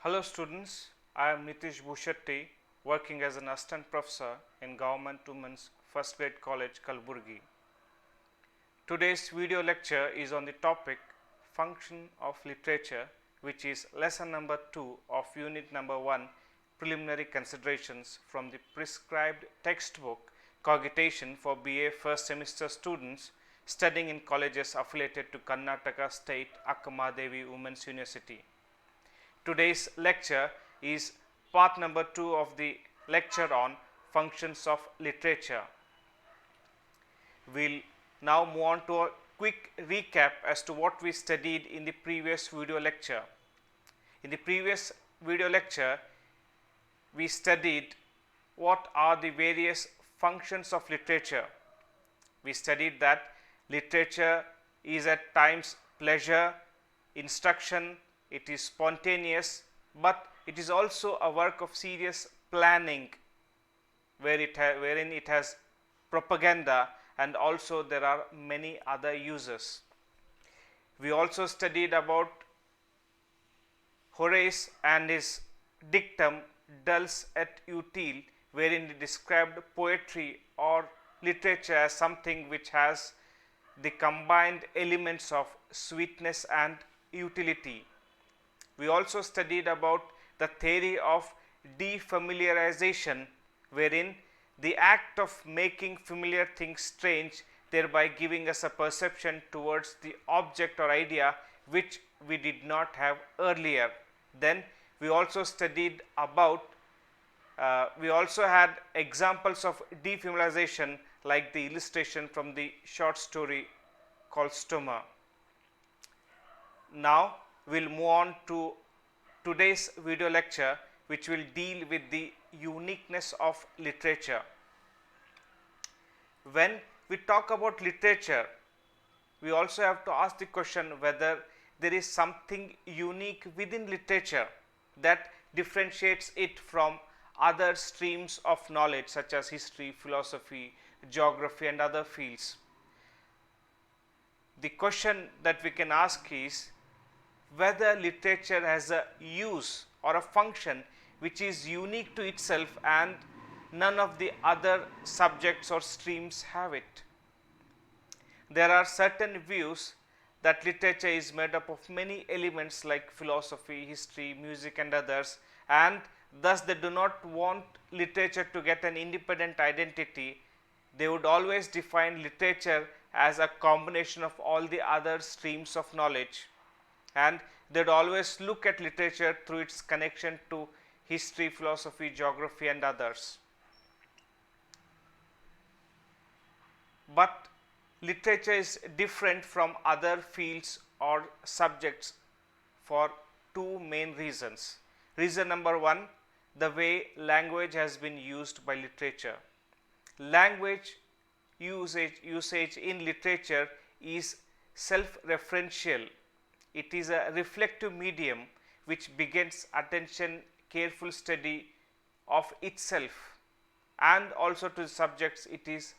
Hello students, I am Nitish Bhushetti, working as an assistant professor in Government Women's First Grade College, Kalburgi. Today's video lecture is on the topic Function of Literature, which is lesson number 2 of unit number 1, Preliminary Considerations from the prescribed textbook Cogitation for BA first semester students studying in colleges affiliated to Karnataka State Akkamadevi Women's University. Today's lecture is part number 2 of the lecture on functions of literature. We'll now move on to a quick recap as to what we studied in the previous video lecture. In the previous video lecture, we studied what are the various functions of literature. We studied that literature is at times pleasure, instruction, it is spontaneous, but it is also a work of serious planning wherein it has propaganda, and also there are many other uses. We also studied about Horace and his dictum Dulce et utile, wherein he described poetry or literature as something which has the combined elements of sweetness and utility. We also studied about the theory of defamiliarization, wherein the act of making familiar things strange, thereby giving us a perception towards the object or idea which we did not have earlier. Then we also studied about, we also had examples of defamiliarization like the illustration from the short story called Stoma. Now we will move on to today's video lecture, which will deal with the uniqueness of literature. When we talk about literature, we also have to ask the question whether there is something unique within literature that differentiates it from other streams of knowledge such as history, philosophy, geography and other fields. The question that we can ask is whether literature has a use or a function which is unique to itself and none of the other subjects or streams have it. There are certain views that literature is made up of many elements like philosophy, history, music and others, and thus they do not want literature to get an independent identity. They would always define literature as a combination of all the other streams of knowledge, and they would always look at literature through its connection to history, philosophy, geography and others. But literature is different from other fields or subjects for two main reasons. Reason number one, the way language has been used by literature. Language usage in literature is self-referential. It is a reflective medium which begets attention, careful study of itself and also to the subjects it is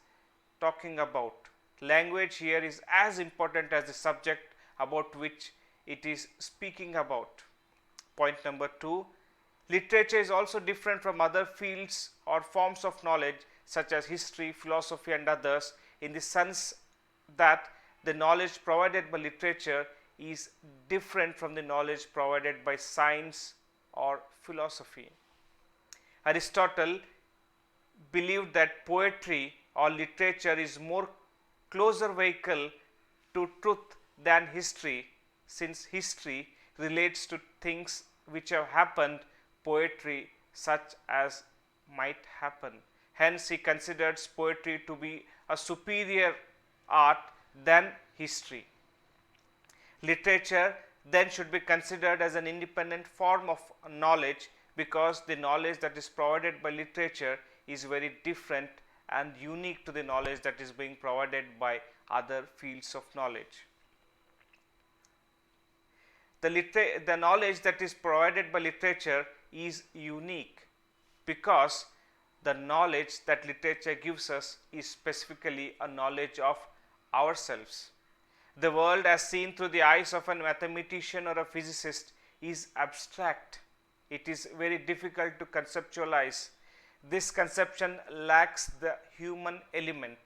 talking about. Language here is as important as the subject about which it is speaking about. Point number two, literature is also different from other fields or forms of knowledge such as history, philosophy and others in the sense that the knowledge provided by literature is different from the knowledge provided by science or philosophy. Aristotle believed that poetry or literature is more closer vehicle to truth than history, since history relates to things which have happened, poetry such as might happen. Hence he considers poetry to be a superior art than history. Literature then should be considered as an independent form of knowledge because the knowledge that is provided by literature is very different and unique to the knowledge that is being provided by other fields of knowledge. The knowledge that is provided by literature is unique because the knowledge that literature gives us is specifically a knowledge of ourselves. The world as seen through the eyes of a mathematician or a physicist is abstract. it is very difficult to conceptualize. This conception lacks the human element.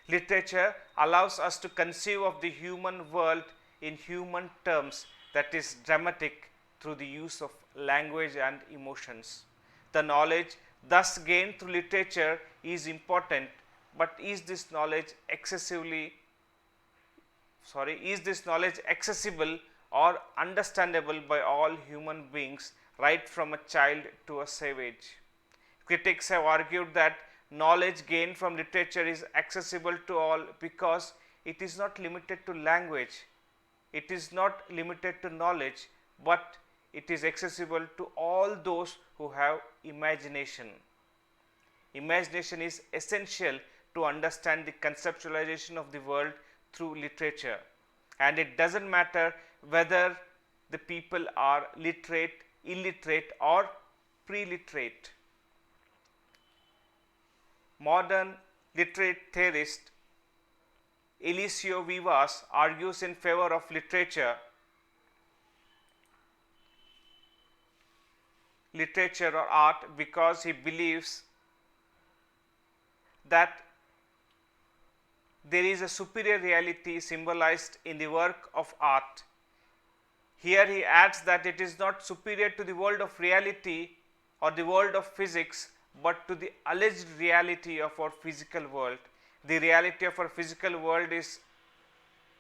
Literature allows us to conceive of the human world in human terms, that is dramatic, through the use of language and emotions. The knowledge thus gained through literature is important, but is this knowledge accessible or understandable by all human beings, right from a child to a savage? Critics have argued that knowledge gained from literature is accessible to all because it is not limited to language, it is not limited to knowledge, but it is accessible to all those who have imagination. Imagination is essential to understand the conceptualization of the world through literature, and it doesn't matter whether the people are literate, illiterate, or pre-literate. Modern literate theorist Eliseo Vivas argues in favor of literature or art because he believes that there is a superior reality symbolized in the work of art. Here he adds that it is not superior to the world of reality or the world of physics, but to the alleged reality of our physical world. The reality of our physical world is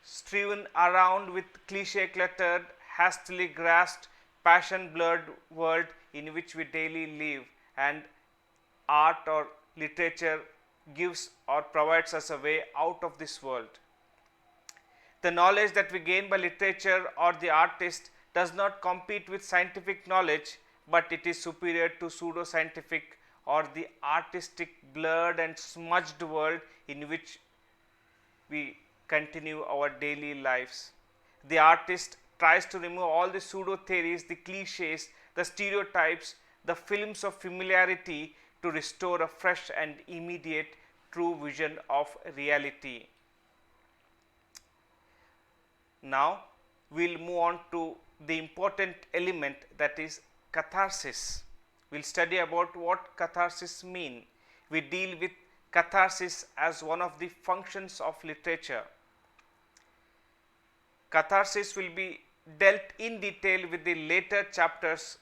strewn around with cliche cluttered, hastily grasped, passion blurred world in which we daily live, and art or literature gives or provides us a way out of this world. The knowledge that we gain by literature or the artist does not compete with scientific knowledge, but it is superior to pseudoscientific or the artistic blurred and smudged world in which we continue our daily lives. The artist tries to remove all the pseudo theories, the cliches, the stereotypes, the films of familiarity to restore a fresh and immediate true vision of reality. Now we will move on to the important element, that is catharsis. We will study about what catharsis mean. We deal with catharsis as one of the functions of literature. Catharsis will be dealt in detail with the later chapters,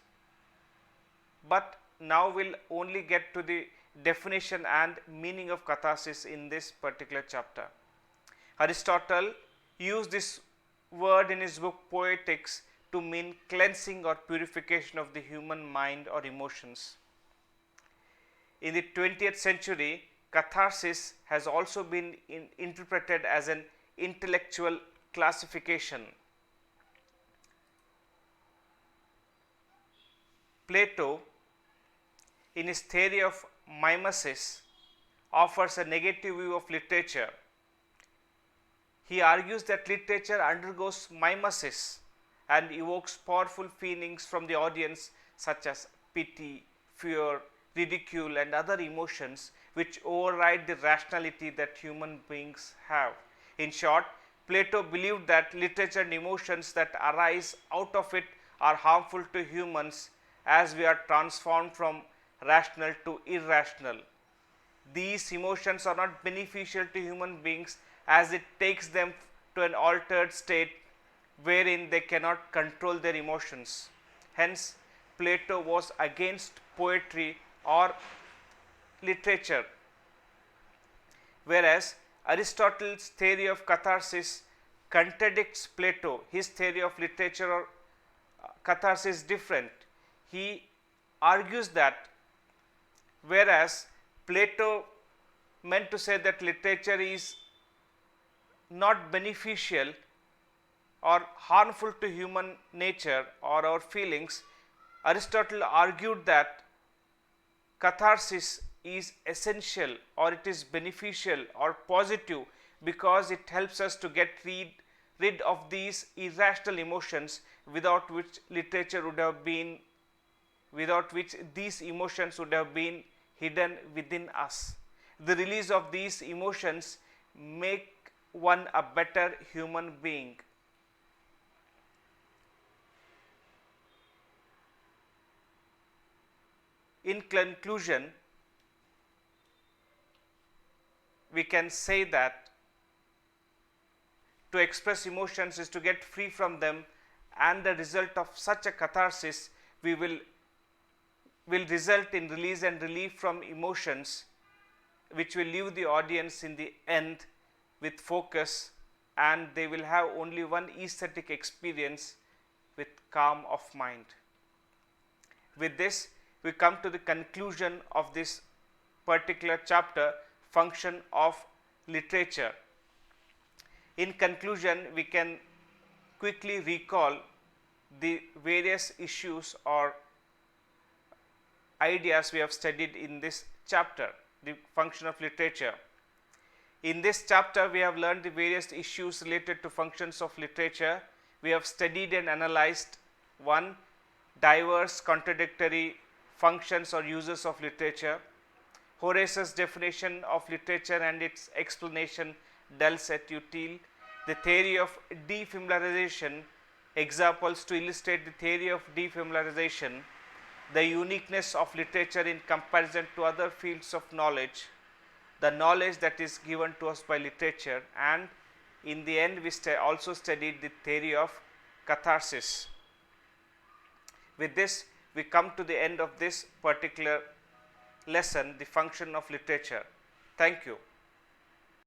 but now we will only get to the definition and meaning of catharsis in this particular chapter. Aristotle used this word in his book Poetics to mean cleansing or purification of the human mind or emotions. In the 20th century, catharsis has also been interpreted as an intellectual classification. Plato, in his theory of mimesis, offers a negative view of literature. He argues that literature undergoes mimesis and evokes powerful feelings from the audience such as pity, fear, ridicule, and other emotions which override the rationality that human beings have. In short, Plato believed that literature and emotions that arise out of it are harmful to humans as we are transformed from rational to irrational. These emotions are not beneficial to human beings as it takes them to an altered state wherein they cannot control their emotions. Hence, Plato was against poetry or literature, whereas Aristotle's theory of catharsis contradicts Plato. His theory of literature or catharsis is different. He argues that whereas Plato meant to say that literature is not beneficial or harmful to human nature or our feelings, Aristotle argued that catharsis is essential or it is beneficial or positive because it helps us to get rid of these irrational emotions without which these emotions would have been hidden within us. The release of these emotions make one a better human being. In conclusion, we can say that to express emotions is to get free from them, and the result of such a catharsis will result in release and relief from emotions, which will leave the audience in the end with focus, and they will have only one aesthetic experience with calm of mind. With this, we come to the conclusion of this particular chapter, function of literature. In conclusion, we can quickly recall the various issues or ideas we have studied in this chapter, the function of literature. In this chapter, we have learned the various issues related to functions of literature. We have studied and analyzed one, diverse contradictory functions or uses of literature, Horace's definition of literature and its explanation, Dulce et Utile, the theory of defamiliarization, examples to illustrate the theory of defamiliarization, the uniqueness of literature in comparison to other fields of knowledge, the knowledge that is given to us by literature, and in the end we also studied the theory of catharsis. With this, we come to the end of this particular lesson, the function of literature. Thank you.